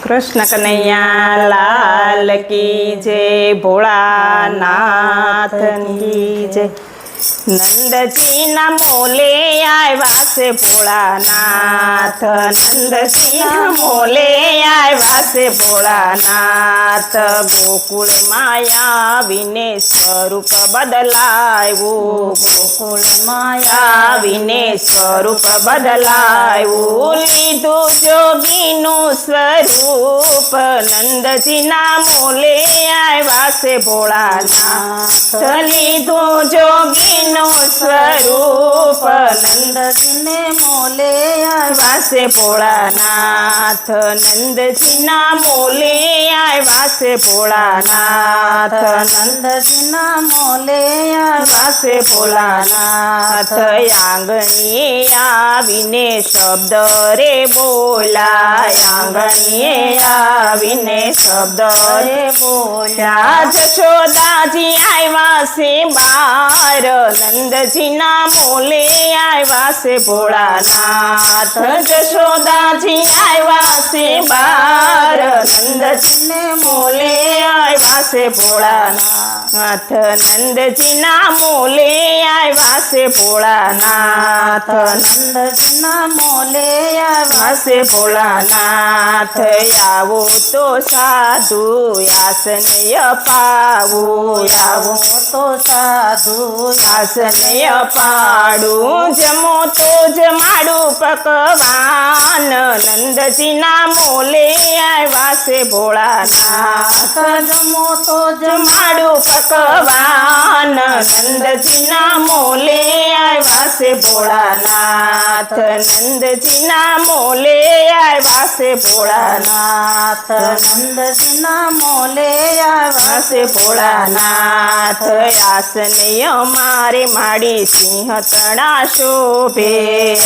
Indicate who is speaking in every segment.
Speaker 1: कृष्ण कन्हैया लाल की जय, भोळानाथ की जय। नंदजी ना मोले आव्या से भोळानाथ, नंदजी ना मोले आव्या से भोळानाथ। गोकुळ माया विने स्वरूप बदलायो, गोकुळ माया विने स्वरूप बदलायो। लीधु जोगीनु स्वरूप नंदजी ना मोले आव्या से भोळानाथ, लीधु जोगी स्वरूप नंदजी ने मोले आव्या से भोळानाथ, नंदजी ना मोले आव्या से भोळानाथ, नंदजी ना मोले आव्या से भोळानाथ। आंगणीए आवीने शब्द रे बोला, आंगणीए आवीने शब्द रे बोला। जशोदाजी आव्या से बार, नंदजी ना मोले आव्या से भोळानाथ। जशोदाजी आव्या से बार, नंदजी ने मोले आव्या से भोळानाथ, नंदजी ना मोले आव्या से भोळानाथ, नंदजी ना मोले आव्या से भोळानाथ। यावो तो साधू यासनय पावो, यावो तो साधू यासनय पाडू। जमो तो जमाडू पकवान, नंदजी ना मोले आव्या से भोळानाथ। जमो तो जमाडू पकवान, नंदजी ना मोले आव्या से भोळानाथ, नंदजी ना मोले आव्या से भोळानाथ, नंदजी ना मोले आव्या से भोळानाथ। आसनय मारे माडी सिंह तणा शोभे,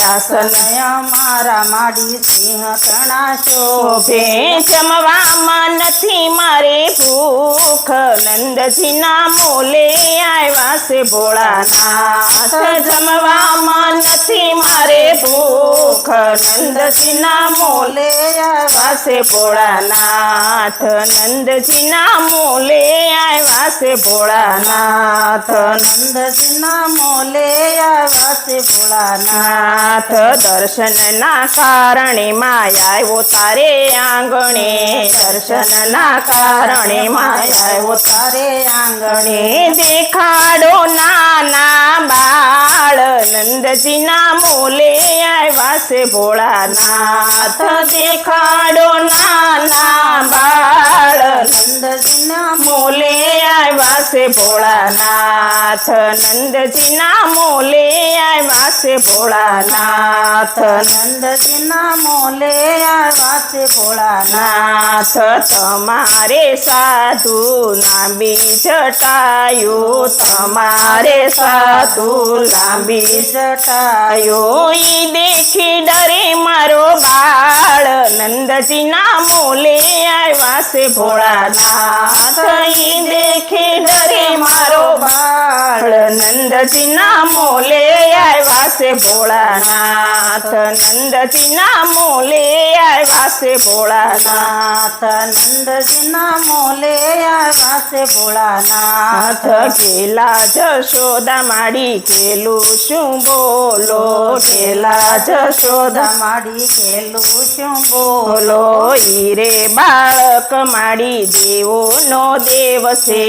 Speaker 1: आसनय मारा माडी सिंह तणा शोभे। जमवामां नथी मारे भूख, नंदजी ना मोले आव्या से भोळानाथ। जमवामां नथी मारे भूख, नंदजी ना मोले आव्या से भोळानाथ, नंदजी ना मोले आव्या से भोळानाथ, नंदजी ना मोले आव्या से भोळानाथ। दर्शन ना कारणे माया तारे आंगणे, दर्शन ना कारणे माया तारे आंगणे। देखाडो नाना बाळ, नंदजी ना मोले आव्या से भोळानाथ। देखाडो नाना बाळ, नंदजी ना मोले आव्या से भोळानाथ, नंदजी ना मोले आव्या से भोळानाथ, नंदजी ना मोले आव्या से भोळानाथ। तमारे साधु लांबी जटायु, तमारे साधु लांबी जटायु। ई देखी डरे मारो बाळ, नंदजी ना मोले आव्या से भोळानाथ। ई देखी डरे मारो बाळ, नंदजी ना मोले आव्या से भोळानाथ, नंदजी ना मोले आव्या से भोळानाथ, नंदजी ना मोले आव्या से भोळानाथ। गेला जशोदा माडी केलू शू बोलो, गेला जशोदा माडी केलू शू बोलो। ईरे बाळक माडी देवो नो देव से,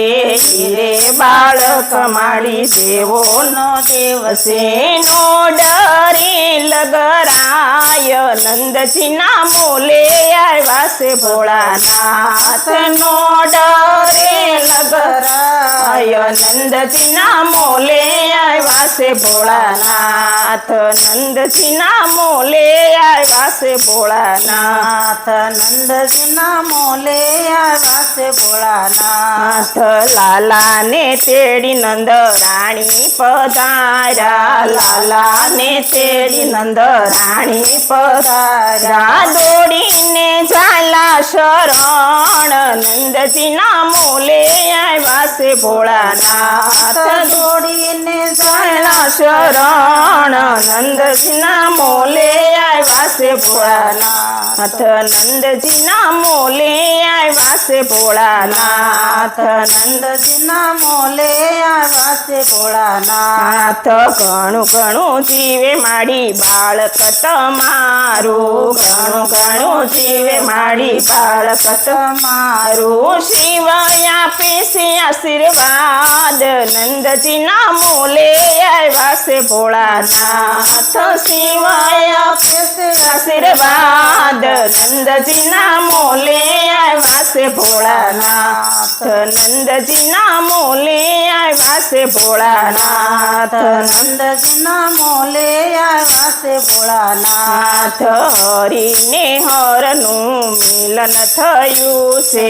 Speaker 1: ईरे बाळक माडी देवो नो देव से। नो डरे लगराय, नंदजी ना मोले आव्या से भोळानाथ। नो डरे लगराय, नंदजी ना मोले आव्या से भोळानाथ, नंदजी ना मोले आव्या से भोळानाथ, नंदजी ना मोले आव्या से भोळानाथ। लाला ने तेडी नंद राणी पधारा, लाला ने तेडी नंद राणी पधारा। दोडीने झाल ચાલા શરણ નંદજીના મોલે આવ્યા છે ભોળાનાથ
Speaker 2: દોડીને
Speaker 1: ચાલા શરણ નંદજીના મોલે આવ્યા છે ભોળાનાથ નંદજીના મોલે આવ્યા છે ભોળાનાથ
Speaker 2: નંદજીના મોલે આવ્યા છે ભોળાનાથ.
Speaker 1: ઘણું ઘણું જીવે માડી બાળક તમારું ઘણું ઘણું જીવે માડી બાળક તમારું શિવ આપે છે આશીર્વાદ નંદજીના મોલે આવ્યા છે ભોળાનાથ શિવ આપે છે આશીર્વાદ નંદજીના મોલે આવ્યા છે ભોળાનાથ નંદજીના મોલે આવ્યા છે ભોળાનાથ
Speaker 2: નંદજીના મોલે આવ્યા છે ભોળાનાથ.
Speaker 1: હરીને હરનું મિલન થયું છે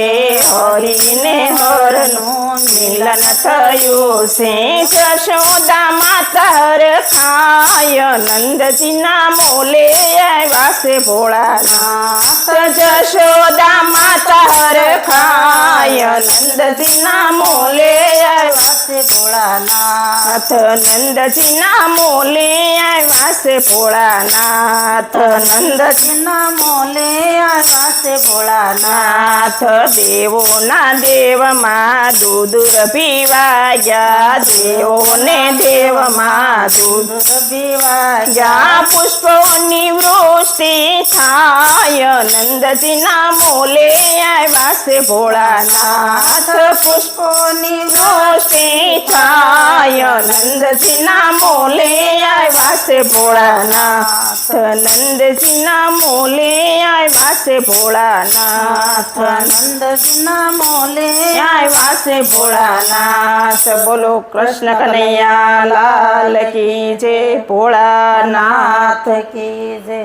Speaker 1: હરીને હરનું મિલન થયું છે જશોદા માતા હર ખાય નંદજીના મોલે આવ્યા છે ભોળાનાથ જશોદા માતા હર ખાય નંદજીના મોલે આવ્યા
Speaker 2: છે ભોળાનાથ.
Speaker 1: નંદજીના મોલે આવ્યા છે ભોળાનાથ
Speaker 2: નંદજીના મોલે આવ્યા છે ભોળાનાથ.
Speaker 1: દેવોના દેવમાં દૂધ પીવાયા દેવોને દેવમાં દૂધ પીવાયા પુષ્પોની વૃષ્ટિ થાય નંદજીના મોલે આવ્યા છે ભોળાનાથ પુષ્પોની વૃષ્ટિ થાય નંદજીના મોલે આવ્યા છે ભોળાનાથ નંદજીના મોલે આવ્યા છે ભોળાનાથ
Speaker 2: નંદજીના મોલે
Speaker 1: આવ્યા છે ભોળાનાથ બોલો કૃષ્ણ કનૈયા લાલ કી જય ભોળાનાથ કી જય.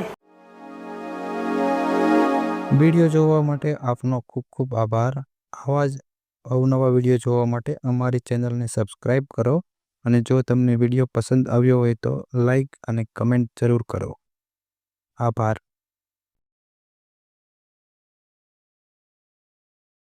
Speaker 3: વિડીયો જોવા માટે આપનો ખૂબ ખૂબ આભાર. આવા જ અવનવા વિડીયો જોવા માટે અમારી ચેનલને સબસ્ક્રાઈબ કરો અને જો તમને વિડીયો પસંદ આવ્યો હોય તો લાઈક અને કમેન્ટ જરૂર કરો. આભાર.